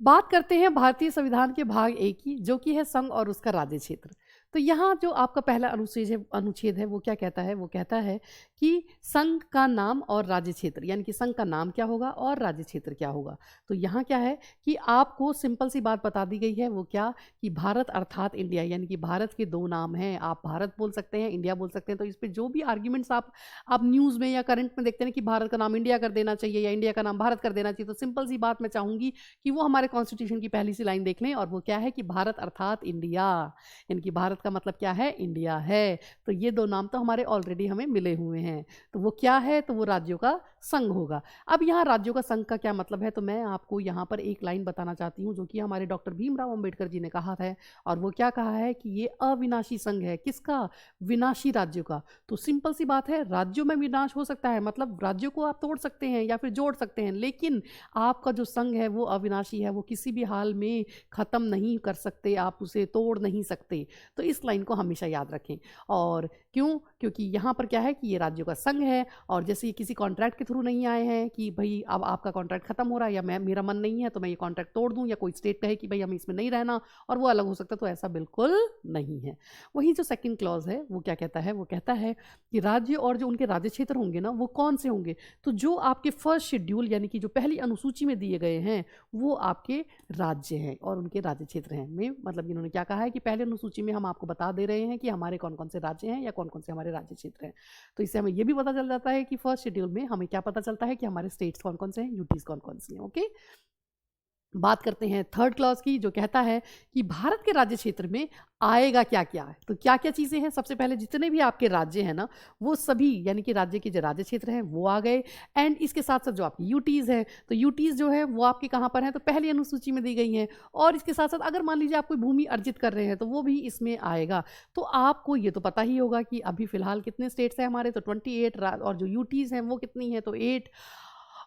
बात करते हैं भारतीय संविधान के भाग ए की, जो कि है संघ और उसका राज्य क्षेत्र। तो यहाँ जो आपका पहला अनुच्छेद है वो क्या कहता है? वो कहता है कि संघ का नाम और राज्य क्षेत्र, यानी कि संघ का नाम क्या होगा और राज्य क्षेत्र क्या होगा। तो यहाँ क्या है कि आपको सिंपल सी बात बता दी गई है, वो क्या कि भारत अर्थात इंडिया, यानी कि भारत के दो नाम हैं। आप भारत बोल सकते हैं, इंडिया बोल सकते हैं। तो इस पे जो भी आर्ग्यूमेंट्स आप न्यूज़ में या करंट में देखते हैं कि भारत का नाम इंडिया कर देना चाहिए या इंडिया का नाम भारत कर देना चाहिए, तो सिंपल सी बात मैं चाहूँगी कि वो हमारे कॉन्स्टिट्यूशन की पहली सी लाइन देख लें, और वो क्या है कि भारत अर्थात इंडिया, यानी कि भारत का मतलब क्या है? इंडिया है। तो ये दो नाम तो हमारे ऑलरेडी हमें मिले हुए हैं। तो वो क्या है? तो वो राज्यों का संघ होगा। अब यहाँ राज्यों का संघ का क्या मतलब है? तो मैं आपको यहाँ पर एक लाइन बताना चाहती हूँ, जो कि हमारे डॉक्टर भीमराव अंबेडकर जी ने कहा है। और वो क्या कहा है कि ये अविनाशी संघ है। किसका? विनाशी राज्यों का। तो सिंपल सी बात है, राज्यों में विनाश हो सकता है, मतलब राज्यों को आप तोड़ सकते हैं या फिर जोड़ सकते हैं, लेकिन आपका जो संघ है वो अविनाशी है। वो किसी भी हाल में ख़त्म नहीं कर सकते, आप उसे तोड़ नहीं सकते। तो इस लाइन को हमेशा याद रखें। और क्यों? क्योंकि यहाँ पर क्या है कि ये राज्यों का संघ है, और जैसे ये किसी कॉन्ट्रैक्ट के थ्रू नहीं आए हैं कि भाई अब आपका कॉन्ट्रैक्ट खत्म हो रहा है या मेरा मन नहीं है तो मैं ये कॉन्ट्रैक्ट तोड़ दूं, या कोई स्टेट कहे कि भाई हमें इसमें नहीं रहना और वो अलग हो सकता है, तो ऐसा बिल्कुल नहीं है। वहीं जो सेकंड क्लॉज है वो क्या कहता है? वो कहता है कि राज्य और जो उनके राज्य क्षेत्र होंगे ना, वो कौन से होंगे? तो जो आपके फर्स्ट शेड्यूल, यानी कि जो पहली अनुसूची में दिए गए हैं, वो आपके राज्य हैं और उनके राज्य क्षेत्र हैं। में मतलब इन्होंने क्या कहा है कि पहले अनुसूची में हम आपको बता दे रहे हैं कि हमारे कौन कौन से राज्य हैं या कौन कौन से हमारे राज्य क्षेत्र हैं। तो इससे हमें ये भी पता चल जाता है कि फर्स्ट शेड्यूल में हमें क्या पता चलता है कि हमारे स्टेट्स कौन कौन से हैं, यूटीज कौन कौन सी हैं। ओके, बात करते हैं थर्ड क्लॉज की, जो कहता है कि भारत के राज्य क्षेत्र में आएगा क्या क्या है। तो क्या क्या चीज़ें हैं? सबसे पहले जितने भी आपके राज्य हैं ना, वो सभी, यानी कि राज्य के जो राज्य क्षेत्र हैं वो आ गए। एंड इसके साथ साथ जो आपकी यूटीज़ हैं, तो यूटीज़ जो है वो आपके कहाँ पर हैं? तो पहली अनुसूची में दी गई हैं। और इसके साथ साथ अगर मान लीजिए आप कोई भूमि अर्जित कर रहे हैं तो वो भी इसमें आएगा। तो आपको ये तो पता ही होगा कि अभी फिलहाल कितने स्टेट्स हैं हमारे? तो 28, और जो यूटीज़ हैं वो कितनी है? तो 8।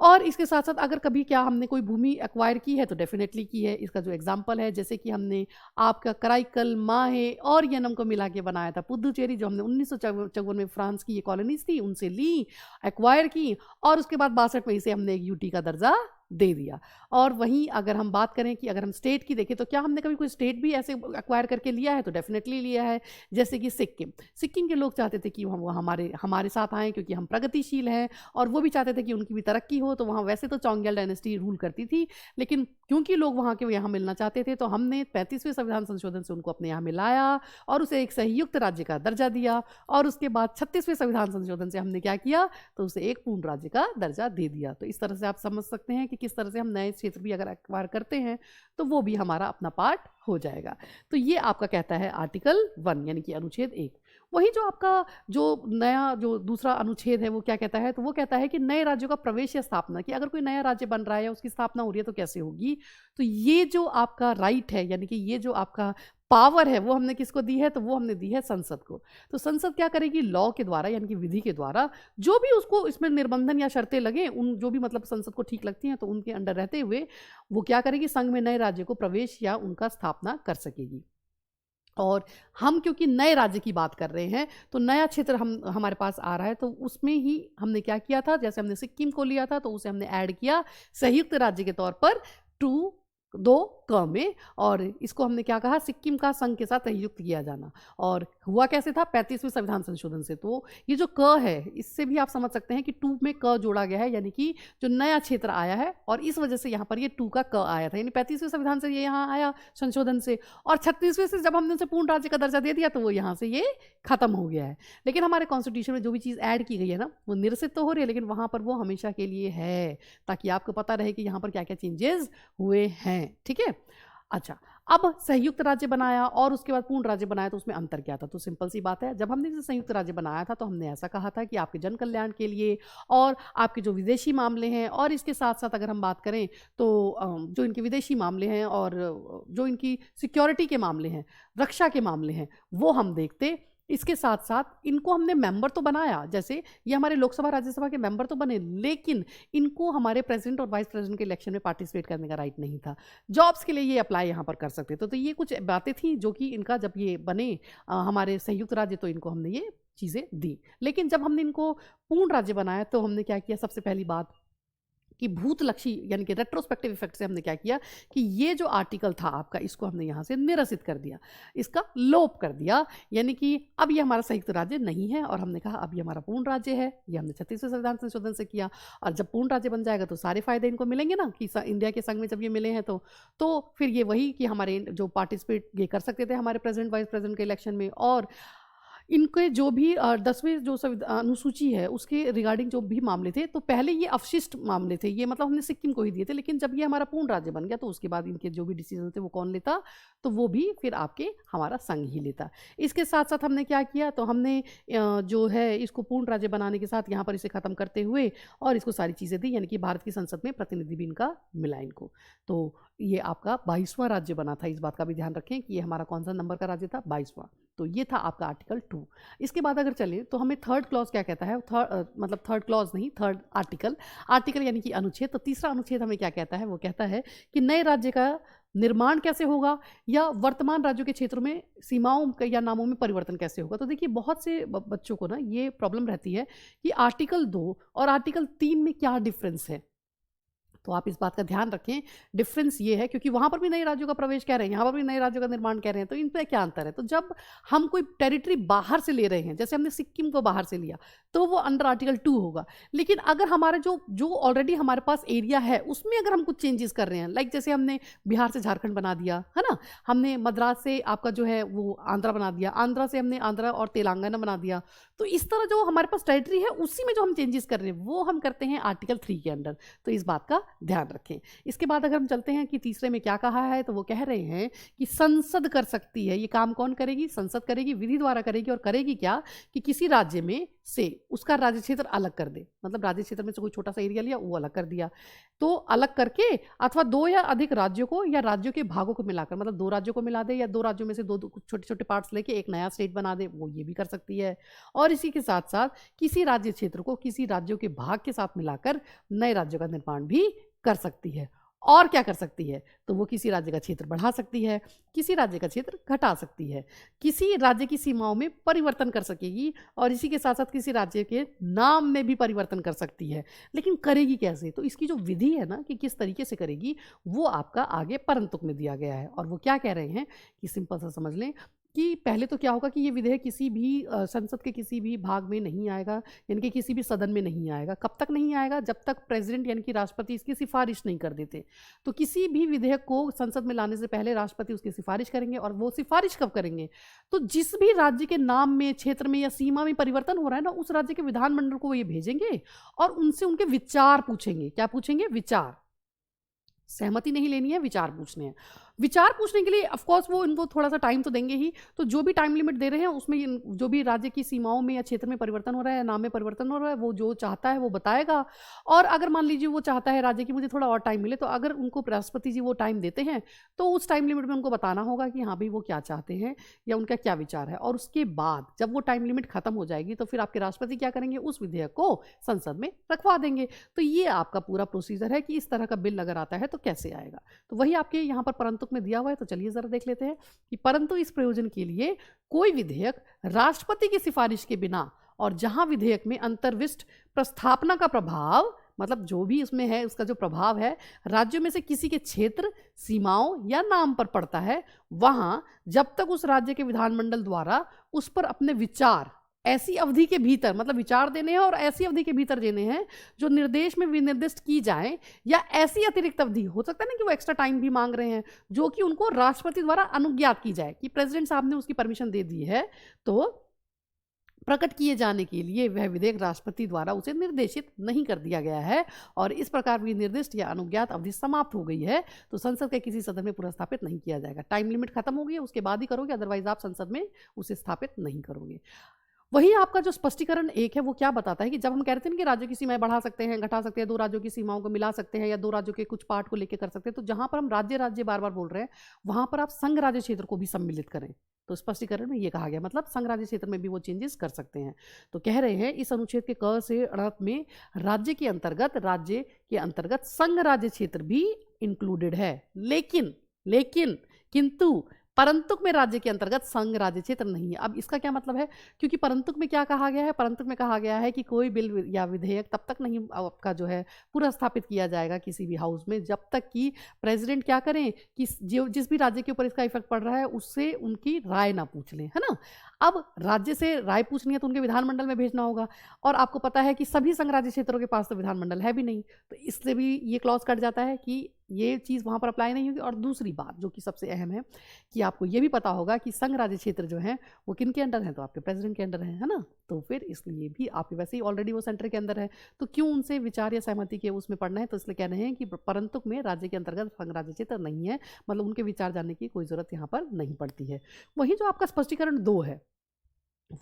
और इसके साथ साथ अगर कभी क्या हमने कोई भूमि एक्वायर की है तो डेफिनेटली की है। इसका जो एग्जांपल है, जैसे कि हमने आपका कराईकल, माहे और यनम को मिला के बनाया था पुदुचेरी, जो हमने 1954 में फ्रांस की ये कॉलोनीज थी उनसे ली, एक्वायर की, और उसके बाद 62 में इसे हमने एक यूटी का दर्जा दे दिया। और वहीं अगर हम बात करें कि अगर हम स्टेट की देखें, तो क्या हमने कभी कोई स्टेट भी ऐसे एक्वायर करके लिया है? तो डेफिनेटली लिया है। जैसे कि सिक्किम के लोग चाहते थे कि वो हमारे हमारे साथ आएँ, क्योंकि हम प्रगतिशील हैं, और वो भी चाहते थे कि उनकी भी तरक्की हो। तो वहाँ वैसे तो चोंग्याल डायनेस्टी रूल करती थी, लेकिन क्योंकि लोग वहाँ के यहाँ मिलना चाहते थे, तो हमने 35वें संविधान संशोधन से उनको अपने यहाँ मिलाया और उसे एक संयुक्त राज्य का दर्जा दिया। और उसके बाद 36वें संविधान संशोधन से हमने क्या किया? तो उसे एक पूर्ण राज्य का दर्जा दे दिया। तो इस तरह से आप समझ सकते हैं कि किस तरह से हम नए क्षेत्र भी अगर एक्वायर करते हैं तो वो भी हमारा अपना पार्ट हो जाएगा। तो ये आपका कहता है आर्टिकल 1, यानी कि अनुच्छेद 1। वही जो आपका जो नया जो दूसरा अनुच्छेद है वो क्या कहता है? तो वो कहता है कि नए राज्यों का प्रवेश या स्थापना, कि अगर कोई नया राज्य बन रहा है या उसकी स्थापना हो रही है तो कैसे होगी। तो ये जो आपका राइट है, यानी कि ये जो आपका पावर है, वो हमने किसको दी है? तो वो हमने दी है संसद को। तो संसद क्या करेगी? लॉ के द्वारा, यानी कि विधि के द्वारा, जो भी उसको इसमें निर्बंधन या शर्तें लगे, उन जो भी मतलब संसद को ठीक लगती हैं, तो उनके अंडर रहते हुए वो क्या करेगी? संघ में नए राज्य को प्रवेश या उनका स्थापना कर सकेगी। और हम क्योंकि नए राज्य की बात कर रहे हैं, तो नया क्षेत्र हमारे पास आ रहा है, तो उसमें ही हमने क्या किया था? जैसे हमने सिक्किम को लिया था तो उसे हमने ऐड किया संयुक्त राज्य के तौर पर 2 क में, और इसको हमने क्या कहा? सिक्किम का संघ के साथ संयुक्त किया जाना। और हुआ कैसे था? 35वें संविधान संशोधन से। तो ये जो क है, इससे भी आप समझ सकते हैं कि 2 में क जोड़ा गया है, यानी कि जो नया क्षेत्र आया है, और इस वजह से यहाँ पर ये 2 का क आया था, यानी 35वें संविधान से ये यहाँ आया संशोधन से, और 36वें से जब हमने उसे पूर्ण राज्य का दर्जा दे दिया तो वो यहाँ से ये खत्म हो गया है। लेकिन हमारे कॉन्स्टिट्यूशन में जो भी चीज़ ऐड की गई है ना, वो निरसित तो हो रही है, लेकिन वहाँ पर वो हमेशा के लिए है, ताकि आपको पता रहे कि यहाँ पर क्या क्या चेंजेस हुए हैं। ठीक है। अच्छा, अब संयुक्त राज्य बनाया और उसके बाद पूर्ण राज्य बनाया, तो उसमें अंतर क्या था? तो सिंपल सी बात है, जब हमने इसे संयुक्त राज्य बनाया था तो हमने ऐसा कहा था कि आपके जन कल्याण के लिए और आपके जो विदेशी मामले हैं, और इसके साथ साथ अगर हम बात करें तो जो इनके विदेशी मामले हैं और जो इनकी सिक्योरिटी के मामले हैं, रक्षा के मामले हैं, वो हम देखते। इसके साथ साथ इनको हमने मेंबर तो बनाया, जैसे ये हमारे लोकसभा राज्यसभा के मेंबर तो बने, लेकिन इनको हमारे प्रेसिडेंट और वाइस प्रेसिडेंट के इलेक्शन में पार्टिसिपेट करने का राइट नहीं था। जॉब्स के लिए ये अप्लाई यहाँ पर कर सकते थे। तो ये कुछ बातें थी जो कि इनका जब ये बने हमारे संयुक्त राज्य, तो इनको हमने ये चीज़ें दी। लेकिन जब हमने इनको पूर्ण राज्य बनाया तो हमने क्या किया? सबसे पहली बात कि भूतलक्षी यानी कि रेट्रोस्पेक्टिव इफेक्ट से हमने क्या किया कि ये जो आर्टिकल था आपका, इसको हमने यहाँ से निरसित कर दिया, इसका लोप कर दिया, यानी कि अब ये हमारा संयुक्त राज्य नहीं है और हमने कहा अब ये हमारा पूर्ण राज्य है। ये हमने 36वें संविधान संशोधन से किया और जब पूर्ण राज्य बन जाएगा तो सारे फायदे इनको मिलेंगे ना कि इंडिया के संघ में जब ये मिले हैं तो फिर ये वही कि हमारे जो पार्टिसिपेट ये कर सकते थे हमारे प्रेसिडेंट वाइस प्रेसिडेंट के इलेक्शन में, और इनके जो भी 10वें जो अनुसूची है उसके रिगार्डिंग जो भी मामले थे, तो पहले ये अवशिष्ट मामले थे, ये मतलब हमने सिक्किम को ही दिए थे, लेकिन जब ये हमारा पूर्ण राज्य बन गया तो उसके बाद इनके जो भी डिसीजन थे वो कौन लेता, तो वो भी फिर आपके हमारा संघ ही लेता। इसके साथ साथ हमने क्या किया, तो हमने जो है इसको पूर्ण राज्य बनाने के साथ यहाँ पर इसे ख़त्म करते हुए और इसको सारी चीज़ें दी, यानी कि भारत की संसद में प्रतिनिधि भी इनका मिला इनको। तो ये आपका 22वां राज्य बना था, इस बात का भी ध्यान रखें कि ये हमारा कौन सा नंबर का राज्य था, 22वां। तो ये था आपका आर्टिकल 2। इसके बाद अगर चलें तो हमें थर्ड क्लॉज क्या कहता है, मतलब थर्ड क्लॉज नहीं, थर्ड आर्टिकल यानी कि अनुच्छेद। तो तीसरा अनुच्छेद हमें क्या कहता है, वो कहता है कि नए राज्य का निर्माण कैसे होगा या वर्तमान राज्यों के क्षेत्रों में सीमाओं या नामों में परिवर्तन कैसे होगा। तो देखिए बहुत से बच्चों को ना ये प्रॉब्लम रहती है कि आर्टिकल 2 और आर्टिकल 3 में क्या डिफरेंस है, तो आप इस बात का ध्यान रखें। डिफरेंस ये है क्योंकि वहाँ पर भी नए राज्यों का प्रवेश कह रहे हैं, यहाँ पर भी नए राज्यों का निर्माण कह रहे हैं, तो इन पे क्या अंतर है। तो जब हम कोई टेरिटरी बाहर से ले रहे हैं, जैसे हमने सिक्किम को बाहर से लिया, तो वो अंडर आर्टिकल 2 होगा। लेकिन अगर हमारे जो ऑलरेडी हमारे पास एरिया है उसमें अगर हम कुछ चेंजेस कर रहे हैं, लाइक जैसे हमने बिहार से झारखंड बना दिया है ना, हमने मद्रास से आपका जो है वो आंध्रा बना दिया, आंध्रा से हमने आंध्रा और तेलंगाना बना दिया, तो इस तरह जो हमारे पास टेरिटरी है उसी में जो हम चेंजेस कर रहे हैं वो हम करते हैं आर्टिकल 3 के अंडर। तो इस बात का ध्यान रखें। इसके बाद अगर हम चलते हैं कि तीसरे में क्या कहा है, तो वो कह रहे हैं कि संसद कर सकती है। ये काम कौन करेगी, संसद करेगी, विधि द्वारा करेगी। और करेगी क्या कि किसी राज्य में से उसका राज्य क्षेत्र अलग कर दे, मतलब राज्य क्षेत्र में से कोई छोटा सा एरिया लिया वो अलग कर दिया, तो अलग करके अथवा 2 या अधिक राज्यों को या राज्यों के भागों को मिलाकर, मतलब 2 राज्यों को मिला दे या 2 राज्यों में से 2 छोटे छोटे पार्ट्स लेके एक नया स्टेट बना दे, वो ये भी कर सकती है। और इसी के साथ साथ किसी राज्य क्षेत्र को किसी राज्यों के भाग के साथ मिलाकर नए राज्यों का निर्माण भी कर सकती है। और क्या कर सकती है, तो वो किसी राज्य का क्षेत्र बढ़ा सकती है, किसी राज्य का क्षेत्र घटा सकती है, किसी राज्य की सीमाओं में परिवर्तन कर सकेगी, और इसी के साथ साथ किसी राज्य के नाम में भी परिवर्तन कर सकती है। लेकिन करेगी कैसे, तो इसकी जो विधि है ना कि किस तरीके से करेगी, वो आपका आगे परंतुक में दिया गया है। और वो क्या कह रहे हैं कि सिंपल सा समझ लें कि पहले तो क्या होगा कि ये विधेयक किसी भी संसद के किसी भी भाग में नहीं आएगा, यानी कि किसी भी सदन में नहीं आएगा। कब तक नहीं आएगा, जब तक प्रेसिडेंट यानी कि राष्ट्रपति इसकी सिफारिश नहीं कर देते। तो किसी भी विधेयक को संसद में लाने से पहले राष्ट्रपति उसकी सिफारिश करेंगे, और वो सिफारिश कब करेंगे, तो जिस भी राज्य के नाम में, क्षेत्र में या सीमा में परिवर्तन हो रहा है ना, उस राज्य के विधानमंडल को वो ये भेजेंगे और उनसे उनके विचार पूछेंगे। क्या पूछेंगे, विचार। सहमति नहीं लेनी है, विचार पूछने हैं। विचार पूछने के लिए ऑफ कोर्स वो इनको थोड़ा सा टाइम तो देंगे ही, तो जो भी टाइम लिमिट दे रहे हैं उसमें जो भी राज्य की सीमाओं में या क्षेत्र में परिवर्तन हो रहा है, नाम में परिवर्तन हो रहा है, वो जो चाहता है वो बताएगा। और अगर मान लीजिए वो चाहता है राज्य की मुझे थोड़ा और टाइम मिले, तो अगर उनको राष्ट्रपति जी वो टाइम देते हैं तो उस टाइम लिमिट में उनको बताना होगा कि हाँ भाई वो क्या चाहते हैं या उनका क्या विचार है। और उसके बाद जब वो टाइम लिमिट खत्म हो जाएगी तो फिर आपके राष्ट्रपति क्या करेंगे, उस विधेयक को संसद में रखवा देंगे। तो ये आपका पूरा प्रोसीजर है कि इस तरह का बिल अगर आता है तो कैसे आएगा। तो वही आपके यहाँ पर परंतुक में दिया हुआ है। तो चलिए जरा देख लेते हैं कि परंतु इस प्रयोजन के लिए कोई विधेयक राष्ट्रपति की सिफारिश के बिना, और जहां विधेयक में अंतर्विष्ट प्रस्थापना का प्रभाव, मतलब जो भी उसमें है उसका जो प्रभाव है राज्यों में से किसी के क्षेत्र, सीमाओं या नाम पर पड़ता है, वहां जब तक उस राज्य के विधानमंडल द्वारा उस पर अपने विचार ऐसी अवधि के भीतर, मतलब विचार देने हैं और ऐसी अवधि के भीतर देने हैं जो निर्देश में विनिर्दिष्ट की जाए, या ऐसी अतिरिक्त अवधि, हो सकता है ना कि वो एक्स्ट्रा टाइम भी मांग रहे हैं, जो कि उनको राष्ट्रपति द्वारा अनुज्ञात की जाए, कि प्रेसिडेंट साहब ने उसकी परमिशन दे दी है, तो प्रकट किए जाने के लिए वह विधेयक राष्ट्रपति द्वारा उसे निर्देशित नहीं कर दिया गया है, और इस प्रकार विनिर्दिष्ट या अनुज्ञात अवधि समाप्त हो गई है, तो संसद के किसी सदन में पुनर्स्थापित नहीं किया जाएगा। टाइम लिमिट खत्म हो गई है, उसके बाद ही करोगे, अदरवाइज आप संसद में उसे स्थापित नहीं करोगे। वही आपका जो स्पष्टीकरण 1 है वो क्या बताता है कि जब हम कह रहे थे कि राज्यों की सीमाएं बढ़ा सकते हैं, घटा सकते हैं, 2 राज्यों की सीमाओं को मिला सकते हैं, या 2 राज्यों के कुछ पार्ट को लेकर कर सकते हैं, तो जहां पर हम राज्य राज्य बार बार बोल रहे हैं वहां पर आप संघ राज्य क्षेत्र को भी सम्मिलित करें। तो स्पष्टीकरण में ये कहा गया, मतलब संघ राज्य क्षेत्र में भी वो चेंजेस कर सकते हैं। तो कह रहे हैं इस अनुच्छेद के क से ण में राज्य के अंतर्गत संघ राज्य क्षेत्र भी इंक्लूडेड है, लेकिन किंतु परंतुक में राज्य के अंतर्गत संघ राज्य क्षेत्र नहीं है। अब इसका क्या मतलब है, क्योंकि परंतुक में क्या कहा गया है, परंतुक में कहा गया है कि कोई बिल या विधेयक तब तक नहीं आपका जो है पूरा स्थापित किया जाएगा किसी भी हाउस में जब तक कि प्रेसिडेंट क्या करें कि जो जिस भी राज्य के ऊपर इसका इफेक्ट पड़ रहा है उससे उनकी राय ना पूछ लें, है ना। अब राज्य से राय पूछनी है तो उनके विधानमंडल में भेजना होगा, और आपको पता है कि सभी संघ राज्य क्षेत्रों के पास तो विधानमंडल है भी नहीं, तो इससे भी ये क्लॉज कट जाता है कि ये चीज़ वहाँ पर अप्लाई नहीं होगी। और दूसरी बात जो कि सबसे अहम है कि आपको ये भी पता होगा कि संघ राज्य क्षेत्र जो है वो किन के अंडर है, तो आपके प्रेसिडेंट के अंडर है ना। तो फिर इसलिए भी आपके वैसे ही ऑलरेडी वो सेंटर के अंदर है, तो क्यों उनसे विचार या सहमति के उसमें पढ़ना है। तो इसलिए कह रहे हैं कि परंतु में राज्य के अंतर्गत संघ राज्य क्षेत्र नहीं है, मतलब उनके विचार जानने की कोई ज़रूरत यहाँ पर नहीं पड़ती है। वहीं जो आपका स्पष्टीकरण 2 है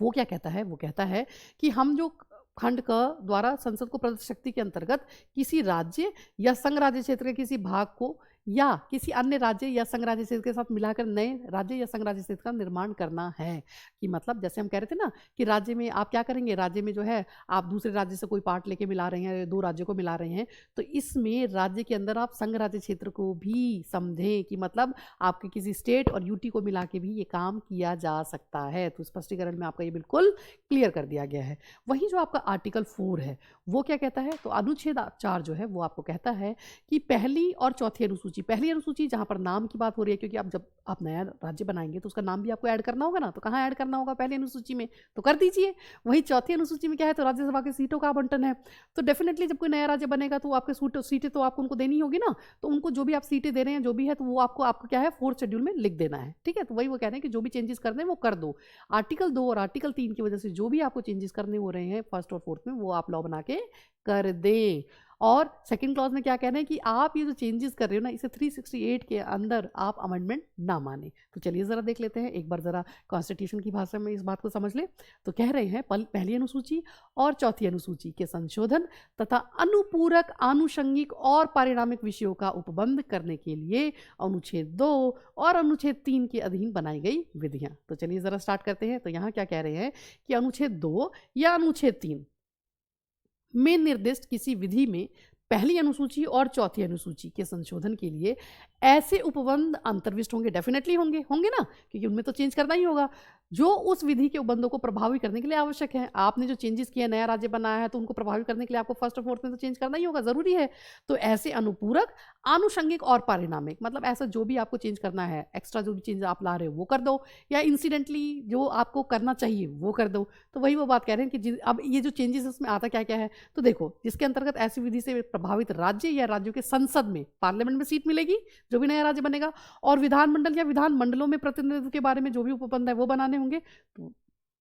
वो क्या कहता है, वो कहता है कि हम जो खंड क द्वारा संसद को प्रदत्त शक्ति के अंतर्गत किसी राज्य या संघ राज्य क्षेत्र के किसी भाग को या किसी अन्य राज्य या संघ राज्य क्षेत्र के साथ मिलाकर नए राज्य या संघ राज्य क्षेत्र का निर्माण करना है। कि मतलब जैसे हम कह रहे थे ना कि राज्य में आप क्या करेंगे, राज्य में जो है आप दूसरे राज्य से कोई पार्ट लेके मिला रहे हैं, 2 राज्यों को मिला रहे हैं, तो इसमें राज्य के अंदर आप संघ राज्य क्षेत्र को भी समझें कि मतलब आपके किसी स्टेट और यूटी को मिला के भी ये काम किया जा सकता है। तो स्पष्टीकरण में आपका ये बिल्कुल क्लियर कर दिया गया है। वहीं जो आपका आर्टिकल 4 है वो क्या कहता है, तो अनुच्छेद 4 जो है वो आपको कहता है कि पहली और चौथी अनुसूची, पहली अनुसूची जहाँ पर नाम की बात हो रही है, क्योंकि आप जब आप नया राज्य बनाएंगे तो उसका नाम भी आपको ऐड करना होगा ना, तो कहाँ ऐड करना होगा, पहली अनुसूची में, तो कर दीजिए। वहीं चौथी अनुसूची में क्या है, तो राज्यसभा की सीटों का आवंटन है। तो डेफिनेटली जब कोई नया राज्य बनेगा तो आपके सीटें तो आपको उनको देनी होगी ना, तो उनको जो भी आप सीटें दे रहे हैं जो भी है तो वो आपको क्या है 4th शेड्यूल में लिख देना है। ठीक है, तो वही वो कह रहे हैं कि जो भी चेंजेस करने हैं वो कर दो। आर्टिकल 2 और आर्टिकल 3 की वजह से जो भी आपको चेंजेस करने हो रहे हैं 1st और 4th में वो आप लॉ बना के कर दें। और सेकंड क्लॉज में क्या कह रहे हैं कि आप ये जो चेंजेस कर रहे हो ना इसे 368 के अंदर आप अमेंडमेंट ना माने। तो चलिए ज़रा देख लेते हैं एक बार, ज़रा कॉन्स्टिट्यूशन की भाषा में इस बात को समझ ले। तो कह रहे हैं पहली अनुसूची और चौथी अनुसूची के संशोधन तथा अनुपूरक आनुषंगिक और पारिणामिक विषयों का उपबंध करने के लिए अनुच्छेद 2 और अनुच्छेद 3 के अधीन बनाई गई विधियां। तो चलिए ज़रा स्टार्ट करते हैं। तो यहाँ क्या कह रहे हैं कि अनुच्छेद 2 या अनुच्छेद 3 में निर्दिष्ट किसी विधि में पहली अनुसूची और चौथी अनुसूची के संशोधन के लिए ऐसे उपबंध अंतर्विष्ट होंगे, डेफिनेटली होंगे ना, क्योंकि उनमें तो चेंज करना ही होगा जो उस विधि के उपबंधों को प्रभावी करने के लिए आवश्यक है। आपने जो चेंजेस किए, नया राज्य बनाया है, तो उनको प्रभावी करने के लिए आपको 1st और 4th में तो चेंज करना ही होगा, जरूरी है। तो ऐसे अनुपूरक आनुषंगिक और पारिणामिक, मतलब ऐसा जो भी आपको चेंज करना है, एक्स्ट्रा जो भी चेंज आप ला रहे हो वो कर दो, या इंसिडेंटली जो आपको करना चाहिए वो कर दो। तो वही वो बात कह रहे हैं कि अब ये जो चेंजेस इसमें आता क्या क्या है, तो देखो जिसके अंतर्गत ऐसी विधि से प्रभावित राज्य या राज्यों के संसद में, पार्लियामेंट में सीट मिलेगी जो भी नया राज्य बनेगा, और विधानमंडल या विधानमंडलों में प्रतिनिधित्व के बारे में जो भी उपबंध है वो बनाने होंगे, तो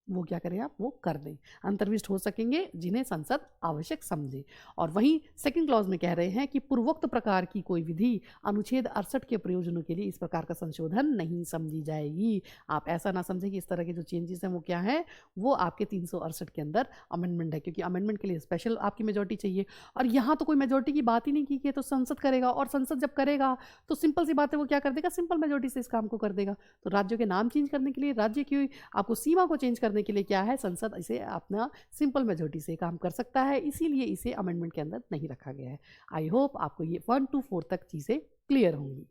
वो क्या करें आप वो कर दें। अंतर्विष्ट हो सकेंगे जिन्हें संसद आवश्यक समझे। और वहीं सेकंड क्लॉज में कह रहे हैं कि पूर्वोक्त प्रकार की कोई विधि अनुच्छेद 68 के प्रयोजनों के लिए इस प्रकार का संशोधन नहीं समझी जाएगी। आप ऐसा ना समझें कि इस तरह के जो चेंजेस हैं वो क्या है, वो आपके 368 के अंदर अमेंडमेंट है, क्योंकि अमेंडमेंट के लिए स्पेशल आपकी मेजोरिटी चाहिए। और यहाँ तो कोई मेजोरिटी की बात ही नहीं की कि तो संसद करेगा, और संसद जब करेगा तो सिंपल सी बात है वो क्या कर देगा, सिंपल मेजोरिटी से इस काम को कर देगा। तो राज्यों के नाम चेंज करने के लिए, राज्य की आपको सीमा को चेंज करने के लिए क्या है, संसद इसे अपना सिंपल मेजोरिटी से काम कर सकता है, इसीलिए इसे अमेंडमेंट के अंदर नहीं रखा गया है। आई होप आपको ये 1 to 4 तक चीज़ें क्लियर होंगी।